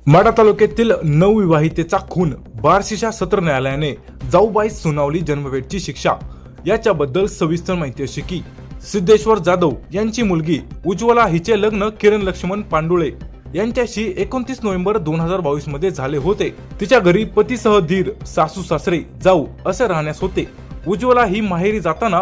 माढा तालुक्यातील नवविवाहितेचा खून बार्शीच्या सत्र न्यायालयाने जाऊबाईस सुनावली जन्मठेपेची शिक्षा। याच्याबद्दल सविस्तर माहिती अशी की सिद्धेश्वर जाधव यांची मुलगी उज्ज्वला हिचे लग्न किरण लक्ष्मण पांडुळे यांच्याशी 29 नोव्हेंबर 2022 मध्ये झाले होते। तिच्या घरी पतीसह दीर, सासू सासरे, जाऊ असे राहण्यास होते। उज्ज्वला ही माहेरी जाताना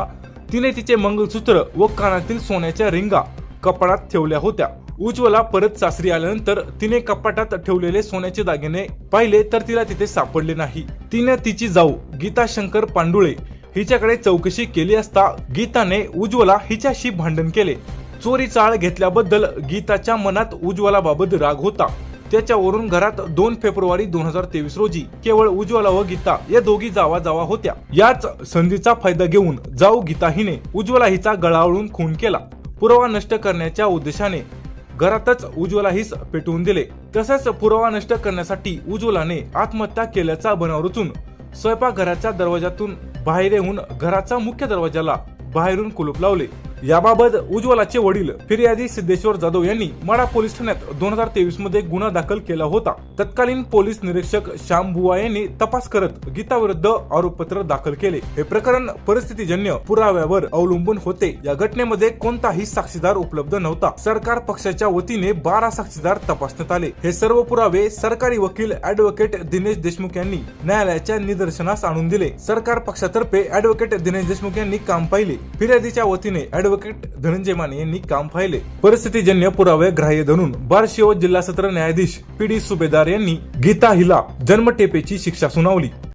तिने तिचे मंगळसूत्र व कानातील सोन्याच्या रिंगा कपाटात ठेवल्या होत्या। उज्ज्वला परत सासरी आल्यानंतर तिने कपाटात ठेवलेले सोन्याचे दागिने पाहिले तर तिला तिथे सापडले नाही। तिने तिची जाऊ गीता शंकर पांडुळे हिच्याकडे चौकशी केली असता गीताने उज्ज्वला हिच्याशी भांडण केले। चोरी चाळ घेतल्याबद्दल गीताच्या मनात उज्ज्वलाबाबत राग होता। त्याच्यावरून घरात 2 फेब्रुवारी 2023 रोजी केवळ उज्ज्वला व गीता या दोघी जावा होत्या। याच संधीचा फायदा घेऊन जाऊ गीता हिने उज्ज्वला हिचा गळावळून खून केला। पुरावा नष्ट करण्याच्या उद्देशाने घरातच उज्ज्वला हिस पेटवून दिले। तसेच पुरावा नष्ट करण्यासाठी उज्ज्वलाने आत्महत्या केल्याचा बनाव रचून स्वयंपाकघराच्या दरवाजातून बाहेर येऊन घराचा मुख्य दरवाजाला बाहेरून कुलूप लावले। याबाबत उज्ज्वलाचे वडील फिर्यादी सिद्धेश्वर जाधव यांनी माढा पोलीस ठाण्यात 2023 मध्ये गुन्हा दाखल केला होता। तत्कालीन पोलीस निरीक्षक श्याम बुवा यांनी तपास करत गीता विरुद्ध आरोपपत्र दाखल केले। हे प्रकरण परिस्थितीजन्य पुराव्यावर अवलंबून होते। या घटनेमध्ये कोणताही साक्षीदार उपलब्ध नव्हता। सरकार पक्षाच्या वतीने 12 साक्षीदार तपासण्यात आले। हे सर्व पुरावे सरकारी वकील ॲडव्होकेट दिनेश देशमुख यांनी न्यायालयाच्या निदर्शनास आणून दिले। सरकार पक्षातर्फे ॲडव्होकेट दिनेश देशमुख यांनी काम पाहिले। फिर्यादीच्या वतीने ॲडव्होकेट धनंजय माने यांनी काम पाहिले। परिस्थितीजन्य पुरावे ग्राह्य धरून बार्शी व जिल्हा सत्र न्यायाधीश PD सुभेदार यांनी गीता हिला जन्मठेपेची शिक्षा सुनावली।